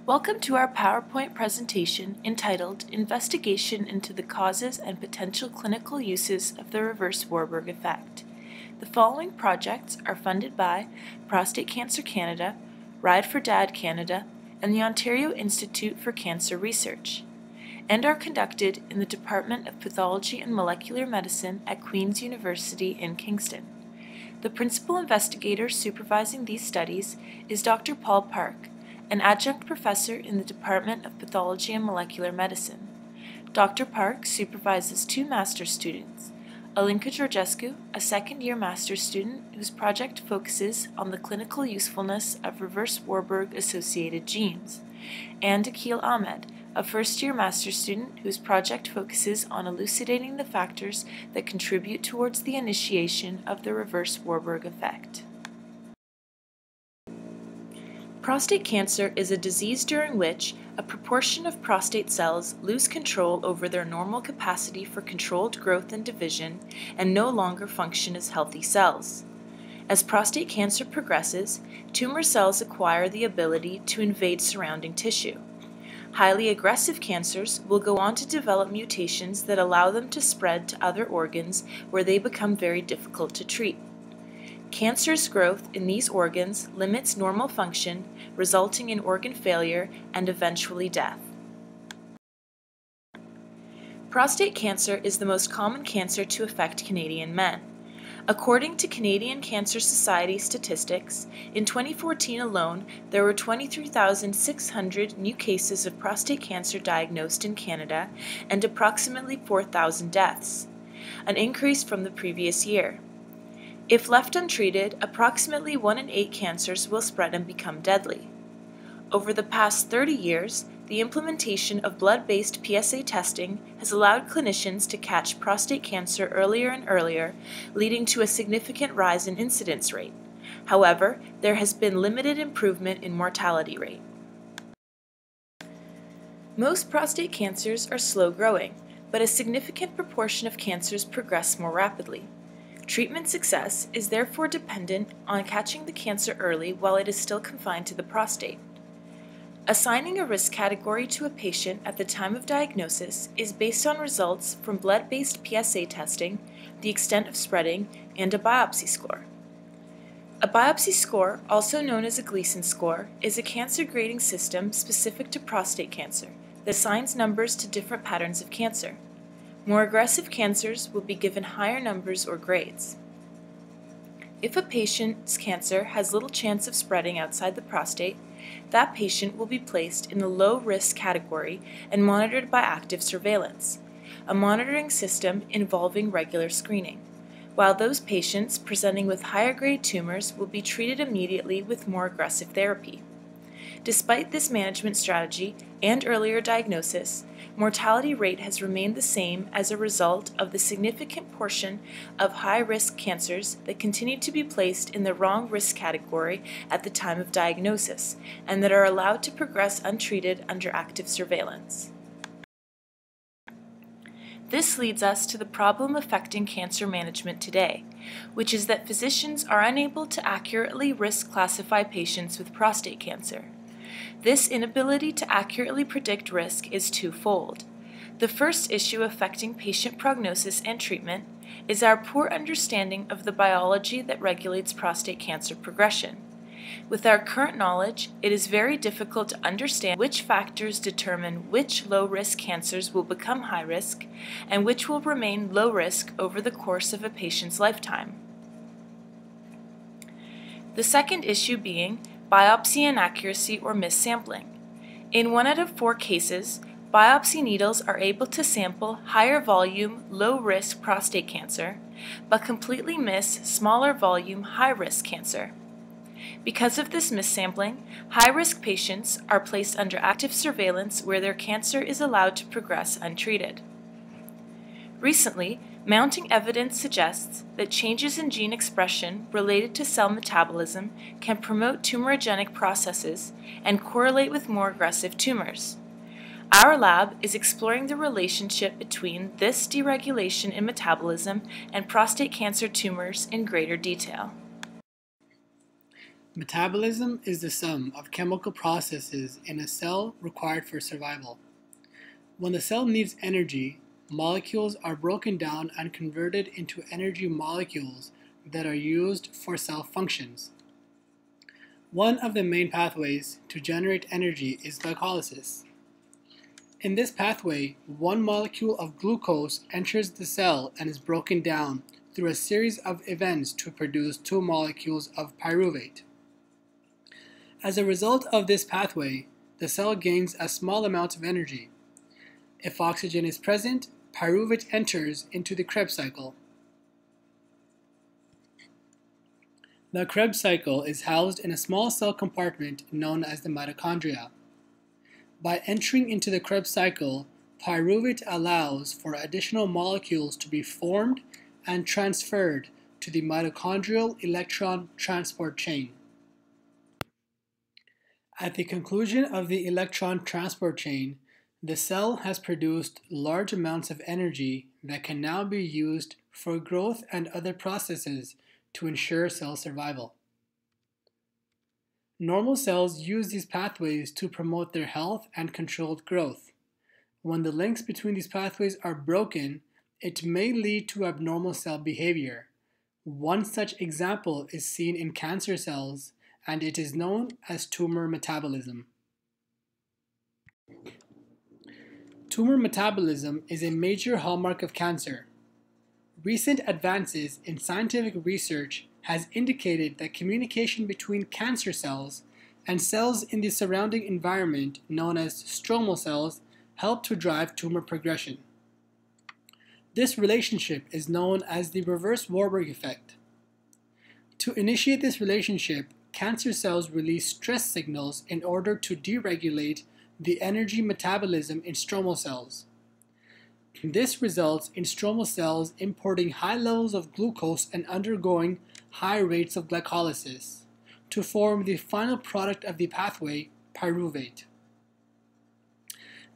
Welcome to our PowerPoint presentation entitled Investigation into the Causes and Potential Clinical Uses of the Reverse-Warburg Effect. The following projects are funded by Prostate Cancer Canada, Ride for Dad Canada, and the Ontario Institute for Cancer Research, and are conducted in the Department of Pathology and Molecular Medicine at Queen's University in Kingston. The principal investigator supervising these studies is Dr. Paul Park, an adjunct professor in the Department of Pathology and Molecular Medicine. Dr. Park supervises two master's students, Alinka Georgescu, a second-year master's student whose project focuses on the clinical usefulness of reverse-Warburg-associated genes, and Akhil Ahmed, a first-year master's student whose project focuses on elucidating the factors that contribute towards the initiation of the reverse-Warburg effect. Prostate cancer is a disease during which a proportion of prostate cells lose control over their normal capacity for controlled growth and division and no longer function as healthy cells. As prostate cancer progresses, tumor cells acquire the ability to invade surrounding tissue. Highly aggressive cancers will go on to develop mutations that allow them to spread to other organs where they become very difficult to treat. Cancer's growth in these organs limits normal function, resulting in organ failure and eventually death. Prostate cancer is the most common cancer to affect Canadian men. According to Canadian Cancer Society statistics, in 2014 alone, there were 23,600 new cases of prostate cancer diagnosed in Canada and approximately 4,000 deaths, an increase from the previous year. If left untreated, approximately 1 in 8 cancers will spread and become deadly. Over the past 30 years, the implementation of blood-based PSA testing has allowed clinicians to catch prostate cancer earlier and earlier, leading to a significant rise in incidence rate. However, there has been limited improvement in mortality rate. Most prostate cancers are slow-growing, but a significant proportion of cancers progress more rapidly. Treatment success is therefore dependent on catching the cancer early while it is still confined to the prostate. Assigning a risk category to a patient at the time of diagnosis is based on results from blood-based PSA testing, the extent of spreading, and a biopsy score. A biopsy score, also known as a Gleason score, is a cancer grading system specific to prostate cancer that assigns numbers to different patterns of cancer. More aggressive cancers will be given higher numbers or grades. If a patient's cancer has little chance of spreading outside the prostate, that patient will be placed in the low-risk category and monitored by active surveillance, a monitoring system involving regular screening, while those patients presenting with higher-grade tumors will be treated immediately with more aggressive therapy. Despite this management strategy and earlier diagnosis, mortality rate has remained the same as a result of the significant portion of high-risk cancers that continue to be placed in the wrong risk category at the time of diagnosis and that are allowed to progress untreated under active surveillance. This leads us to the problem affecting cancer management today, which is that physicians are unable to accurately risk classify patients with prostate cancer. This inability to accurately predict risk is twofold. The first issue affecting patient prognosis and treatment is our poor understanding of the biology that regulates prostate cancer progression. With our current knowledge, it is very difficult to understand which factors determine which low-risk cancers will become high-risk and which will remain low-risk over the course of a patient's lifetime. The second issue being biopsy inaccuracy or missampling. In 1 out of 4 cases, biopsy needles are able to sample higher volume, low-risk prostate cancer, but completely miss smaller volume, high-risk cancer. Because of this missampling, high-risk patients are placed under active surveillance where their cancer is allowed to progress untreated. Recently, mounting evidence suggests that changes in gene expression related to cell metabolism can promote tumorigenic processes and correlate with more aggressive tumors. Our lab is exploring the relationship between this deregulation in metabolism and prostate cancer tumors in greater detail. Metabolism is the sum of chemical processes in a cell required for survival. When the cell needs energy, molecules are broken down and converted into energy molecules that are used for cell functions. One of the main pathways to generate energy is glycolysis. In this pathway, one molecule of glucose enters the cell and is broken down through a series of events to produce two molecules of pyruvate. As a result of this pathway, the cell gains a small amount of energy. If oxygen is present, pyruvate enters into the Krebs cycle. The Krebs cycle is housed in a small cell compartment known as the mitochondria. By entering into the Krebs cycle, pyruvate allows for additional molecules to be formed and transferred to the mitochondrial electron transport chain. At the conclusion of the electron transport chain, the cell has produced large amounts of energy that can now be used for growth and other processes to ensure cell survival. Normal cells use these pathways to promote their health and controlled growth. When the links between these pathways are broken, it may lead to abnormal cell behavior. One such example is seen in cancer cells, and it is known as tumor metabolism. Tumor metabolism is a major hallmark of cancer. Recent advances in scientific research has indicated that communication between cancer cells and cells in the surrounding environment, known as stromal cells, help to drive tumor progression. This relationship is known as the Reverse-Warburg Effect. To initiate this relationship, cancer cells release stress signals in order to deregulate the energy metabolism in stromal cells. This results in stromal cells importing high levels of glucose and undergoing high rates of glycolysis to form the final product of the pathway, pyruvate.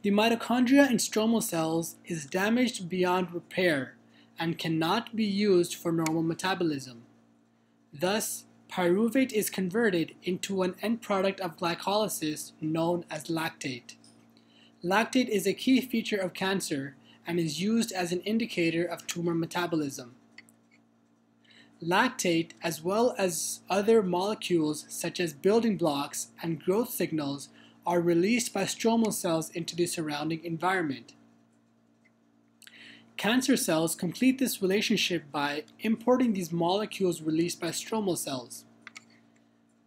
The mitochondria in stromal cells is damaged beyond repair and cannot be used for normal metabolism. Thus, pyruvate is converted into an end product of glycolysis known as lactate. Lactate is a key feature of cancer and is used as an indicator of tumor metabolism. Lactate, as well as other molecules such as building blocks and growth signals, are released by stromal cells into the surrounding environment. Cancer cells complete this relationship by importing these molecules released by stromal cells.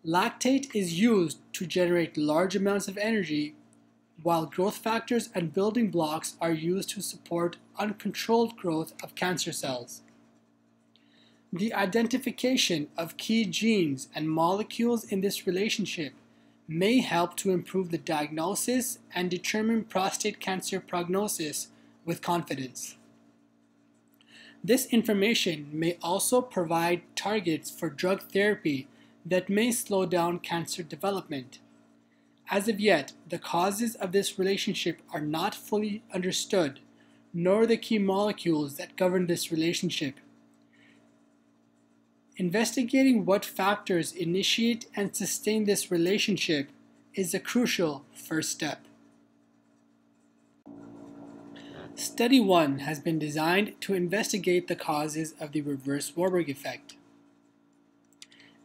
Lactate is used to generate large amounts of energy, while growth factors and building blocks are used to support uncontrolled growth of cancer cells. The identification of key genes and molecules in this relationship may help to improve the diagnosis and determine prostate cancer prognosis with confidence. This information may also provide targets for drug therapy that may slow down cancer development. As of yet, the causes of this relationship are not fully understood, nor the key molecules that govern this relationship. Investigating what factors initiate and sustain this relationship is a crucial first step. Study 1 has been designed to investigate the causes of the Reverse-Warburg Effect.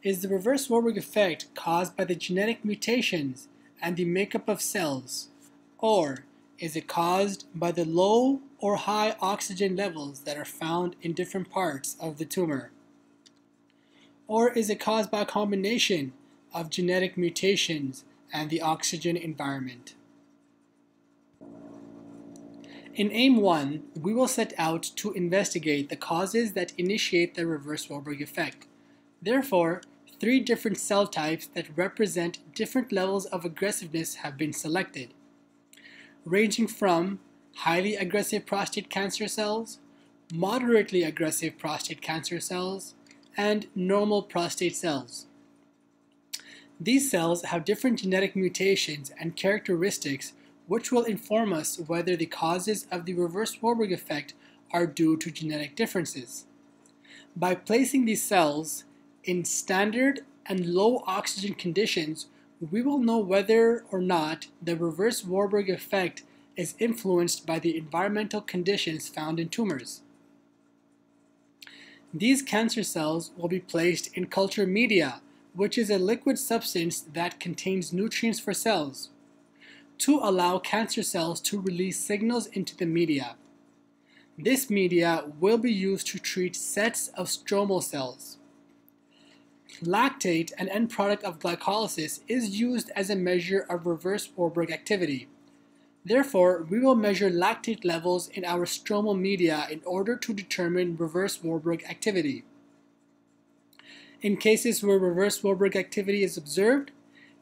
Is the Reverse-Warburg Effect caused by the genetic mutations and the makeup of cells, or is it caused by the low or high oxygen levels that are found in different parts of the tumor? Or is it caused by a combination of genetic mutations and the oxygen environment? In Aim 1, we will set out to investigate the causes that initiate the Reverse-Warburg Effect. Therefore, 3 different cell types that represent different levels of aggressiveness have been selected, ranging from highly aggressive prostate cancer cells, moderately aggressive prostate cancer cells, and normal prostate cells. These cells have different genetic mutations and characteristics which will inform us whether the causes of the Reverse-Warburg Effect are due to genetic differences. By placing these cells in standard and low oxygen conditions, we will know whether or not the reverse-Warburg effect is influenced by the environmental conditions found in tumors. These cancer cells will be placed in culture media, which is a liquid substance that contains nutrients for cells, to allow cancer cells to release signals into the media. This media will be used to treat sets of stromal cells. Lactate, an end product of glycolysis, is used as a measure of reverse-Warburg activity. Therefore, we will measure lactate levels in our stromal media in order to determine reverse-Warburg activity. In cases where reverse-Warburg activity is observed,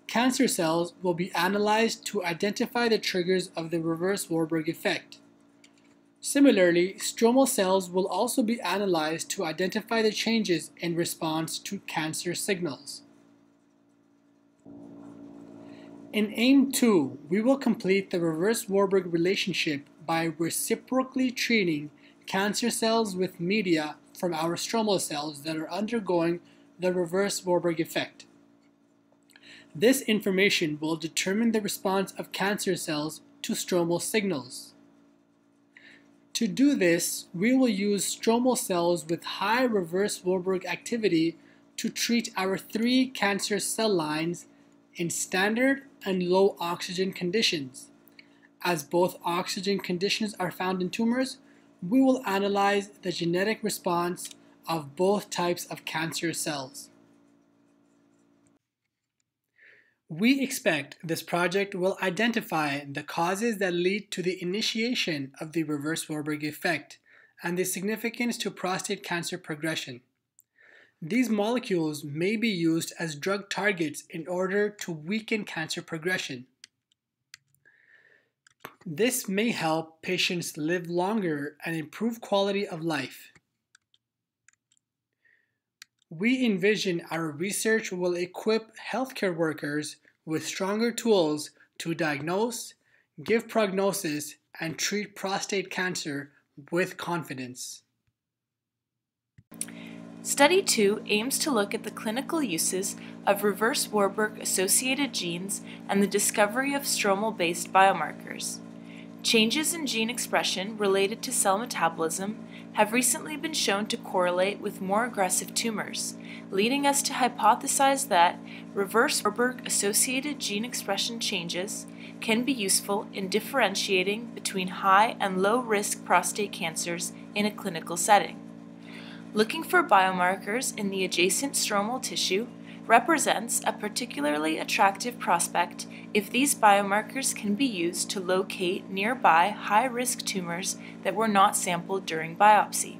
cancer cells will be analyzed to identify the triggers of the reverse-Warburg effect. Similarly, stromal cells will also be analyzed to identify the changes in response to cancer signals. In AIM 2, we will complete the reverse-Warburg relationship by reciprocally treating cancer cells with media from our stromal cells that are undergoing the reverse-Warburg effect. This information will determine the response of cancer cells to stromal signals. To do this, we will use stromal cells with high reverse-Warburg activity to treat our 3 cancer cell lines in standard and low oxygen conditions. As both oxygen conditions are found in tumors, we will analyze the genetic response of both types of cancer cells. We expect this project will identify the causes that lead to the initiation of the reverse-Warburg effect and the significance to prostate cancer progression. These molecules may be used as drug targets in order to weaken cancer progression. This may help patients live longer and improve quality of life. We envision our research will equip healthcare workers with stronger tools to diagnose, give prognosis, and treat prostate cancer with confidence. Study 2 aims to look at the clinical uses of reverse-Warburg associated genes and the discovery of stromal-based biomarkers. Changes in gene expression related to cell metabolism have recently been shown to correlate with more aggressive tumors, leading us to hypothesize that reverse-Warburg associated gene expression changes can be useful in differentiating between high and low-risk prostate cancers in a clinical setting. Looking for biomarkers in the adjacent stromal tissue represents a particularly attractive prospect if these biomarkers can be used to locate nearby high-risk tumors that were not sampled during biopsy.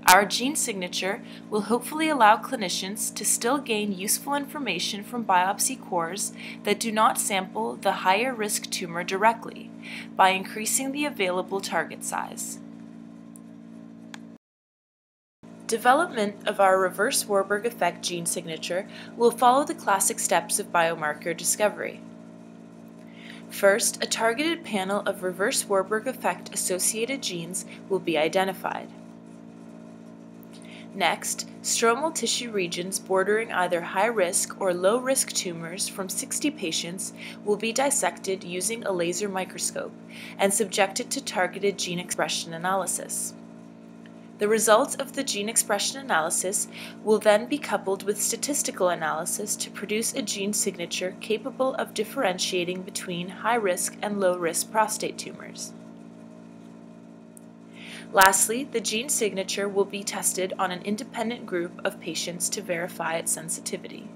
Our gene signature will hopefully allow clinicians to still gain useful information from biopsy cores that do not sample the higher-risk tumor directly by increasing the available target size. Development of our reverse-Warburg effect gene signature will follow the classic steps of biomarker discovery. First, a targeted panel of reverse-Warburg effect associated genes will be identified. Next, stromal tissue regions bordering either high-risk or low-risk tumors from 60 patients will be dissected using a laser microscope and subjected to targeted gene expression analysis. The results of the gene expression analysis will then be coupled with statistical analysis to produce a gene signature capable of differentiating between high-risk and low-risk prostate tumors. Lastly, the gene signature will be tested on an independent group of patients to verify its sensitivity.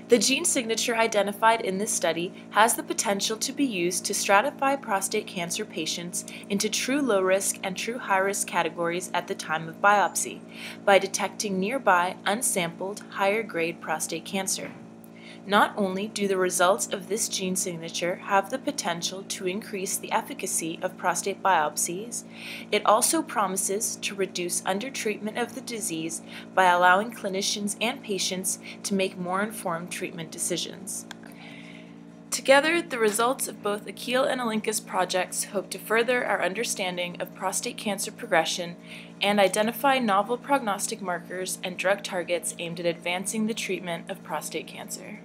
The gene signature identified in this study has the potential to be used to stratify prostate cancer patients into true low-risk and true high-risk categories at the time of biopsy by detecting nearby unsampled higher-grade prostate cancer. Not only do the results of this gene signature have the potential to increase the efficacy of prostate biopsies, it also promises to reduce undertreatment of the disease by allowing clinicians and patients to make more informed treatment decisions. Together, the results of both Akil and Alinka's projects hope to further our understanding of prostate cancer progression and identify novel prognostic markers and drug targets aimed at advancing the treatment of prostate cancer.